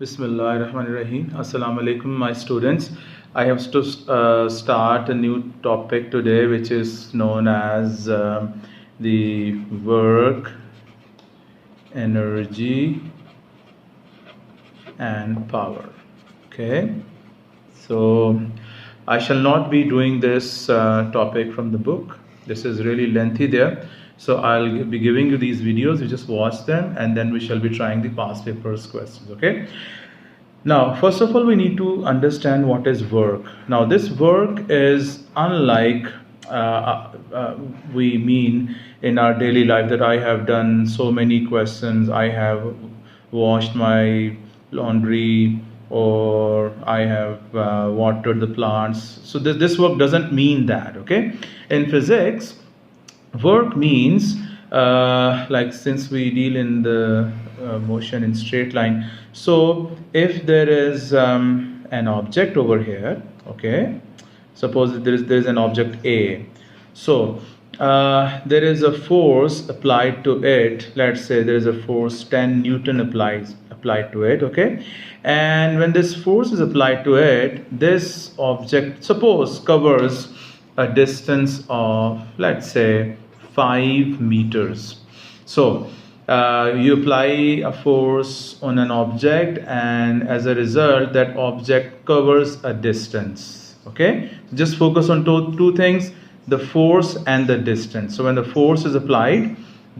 Bismillahirrahmanirrahim. Assalamu alaikum, my students. I have to start a new topic today, which is known as the work, energy, and power. Okay, so I shall not be doing this topic from the book. This is really lengthy there. So I'll be giving you these videos. You just watch them, and then we shall be trying the past papers questions. Okay. Now, first of all, we need to understand what is work. Now, this work is unlike we mean in our daily life that I have done so many questions, I have washed my laundry, or I have watered the plants. So this work doesn't mean that, okay? In physics, work means like, since we deal in the motion in straight line, so if there is an object over here, okay, suppose that there is an object A, so there is a force applied to it. Let's say there is a force 10 Newton applied to it, okay, and when this force is applied to it, this object, suppose, covers a distance of, let's say, 5 meters. So you apply a force on an object, and as a result that object covers a distance. Okay, just focus on two things, the force and the distance. So when the force is applied,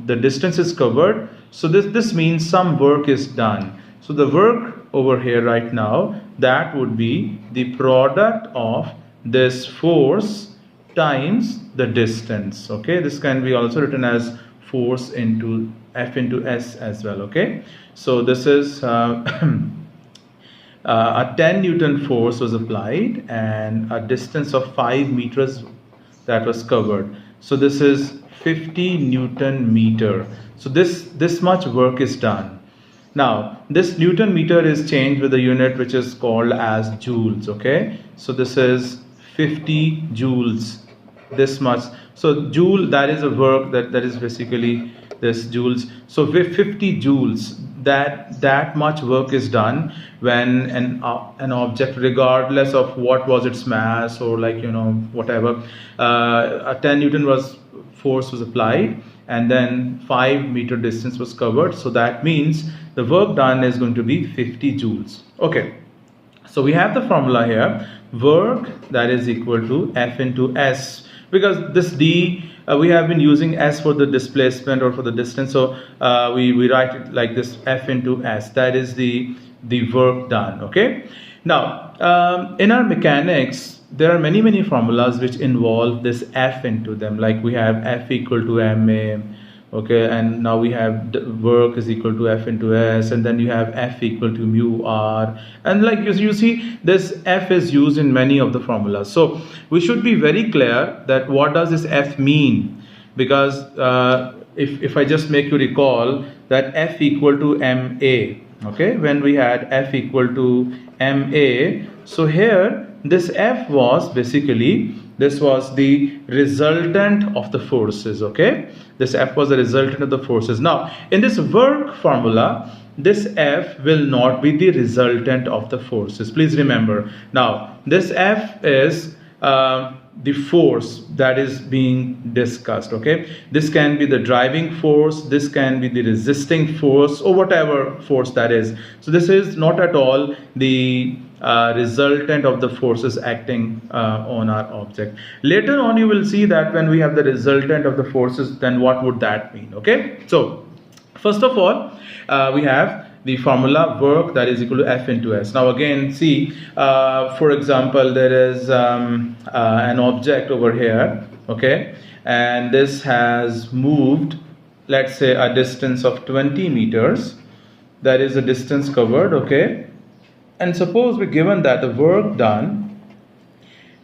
the distance is covered, so this means some work is done. So the work over here right now, that would be the product of this force times the distance. Okay, this can be also written as force into F into S as well. Okay, so this is a 10 Newton force was applied and a distance of 5 meters that was covered. So this is 50 Newton meter. So this much work is done. Now this Newton meter is changed with a unit which is called as joules. Okay, so this is 50 joules, this much. So joule, that is a work that is basically this joules. So with 50 joules, that much work is done when an object, regardless of what was its mass, or like, you know, whatever, a 10 Newton force was applied, and then 5 meter distance was covered. So that means the work done is going to be 50 joules. Okay, so we have the formula here, work that is equal to F into S, because this D, we have been using S for the displacement or for the distance, so we write it like this, F into S, that is the work done. Okay, now in our mechanics there are many formulas which involve this F into them, like we have F equal to ma, okay, and now we have work is equal to F into S, and then you have F equal to mu R, and like you see, this F is used in many of the formulas. So we should be very clear that what does this F mean, because if I just make you recall that F equal to ma, okay, when we had F equal to ma, so here this F was basically, this was the resultant of the forces. Okay, this F was the resultant of the forces. Now in this work formula, this F will not be the resultant of the forces, please remember. Now this F is the force that is being discussed. Okay, this can be the driving force, this can be the resisting force, or whatever force that is. So this is not at all the resultant of the forces acting on our object. Later on you will see that when we have the resultant of the forces, then what would that mean? Okay, so first of all we have the formula, work that is equal to F into S. Now again, see, for example, there is an object over here, okay, and this has moved, let's say, a distance of 20 meters, that is the distance covered. Okay, and suppose we're given that the work done,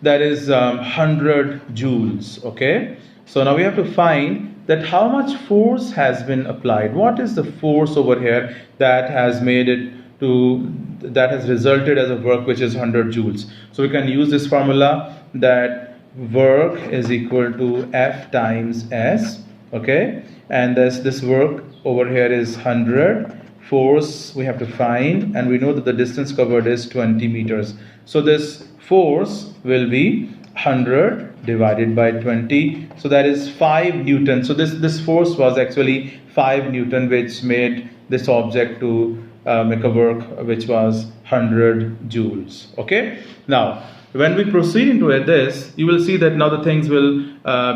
that is 100 joules. Okay, so now we have to find that how much force has been applied. What is the force over here that has made it to, that has resulted as a work which is 100 joules. So we can use this formula, that work is equal to F times S. Okay, and this work over here is 100. force we have to find, and we know that the distance covered is 20 meters. So this force will be 100 divided by 20, so that is 5 Newton. So this force was actually 5 Newton, which made this object to make a work which was 100 joules. Okay, now when we proceed into this, you will see that now the things will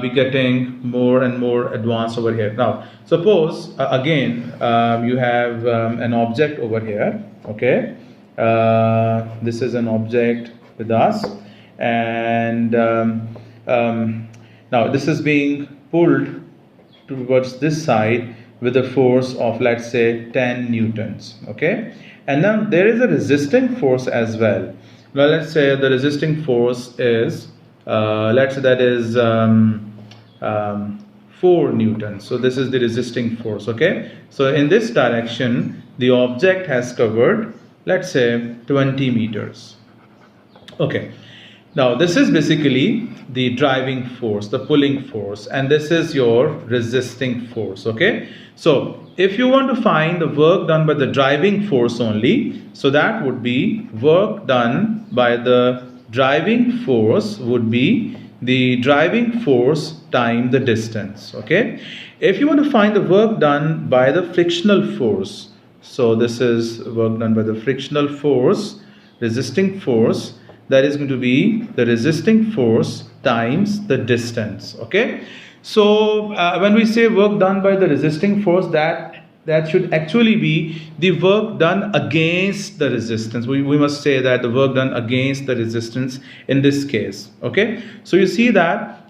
be getting more and more advanced over here. Now suppose again you have an object over here. Okay, this is an object with us, and now this is being pulled towards this side with a force of, let's say, 10 newtons. Okay, and now there is a resisting force as well. Now let's say the resisting force is let's say that is 4 newtons. So this is the resisting force. Okay, so in this direction the object has covered, let's say, 20 meters. Okay, now this is basically the driving force, the pulling force, and this is your resisting force. Okay, so if you want to find the work done by the driving force only, so that would be work done by the driving force would be the driving force times the distance. Okay, if you want to find the work done by the frictional force, so this is work done by the frictional force, resisting force, that is going to be the resisting force times the distance. Okay, so when we say work done by the resisting force, that should actually be the work done against the resistance. We must say that the work done against the resistance in this case. Okay, so you see that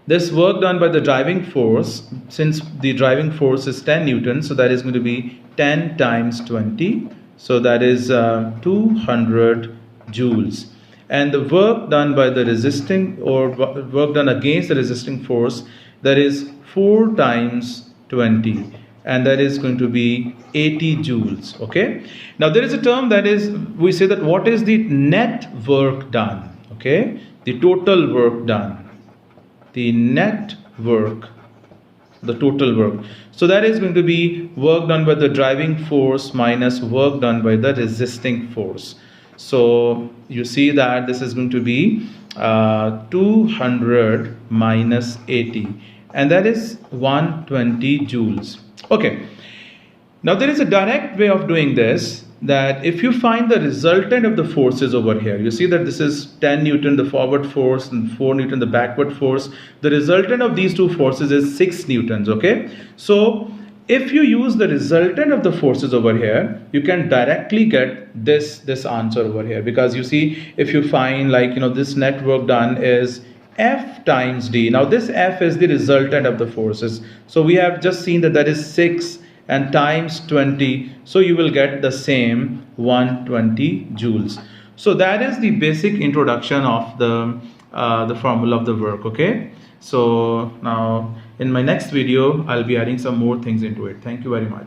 this work done by the driving force, since the driving force is 10 newtons, so that is going to be 10 times 20, so that is 200 joules. And the work done by the resisting, or work done against the resisting force, that is 4 times 20, and that is going to be 80 joules. Okay, now there is a term that is, we say that what is the net work done. Okay, the total work done, the net work, the total work. So that is going to be work done by the driving force minus work done by the resisting force. So you see that this is going to be 200 minus 80, and that is 120 joules. Okay, now there is a direct way of doing this, that if you find the resultant of the forces over here, you see that this is 10 newton the forward force and 4 newton the backward force. The resultant of these two forces is 6 newtons. Okay, so if you use the resultant of the forces over here, you can directly get this answer over here, because you see, if you find, like, you know, this net work done is F times D. Now this F is the resultant of the forces, so we have just seen that that is 6 and times 20, so you will get the same 120 joules. So that is the basic introduction of the formula of the work. Okay, so now in my next video I'll be adding some more things into it. Thank you very much.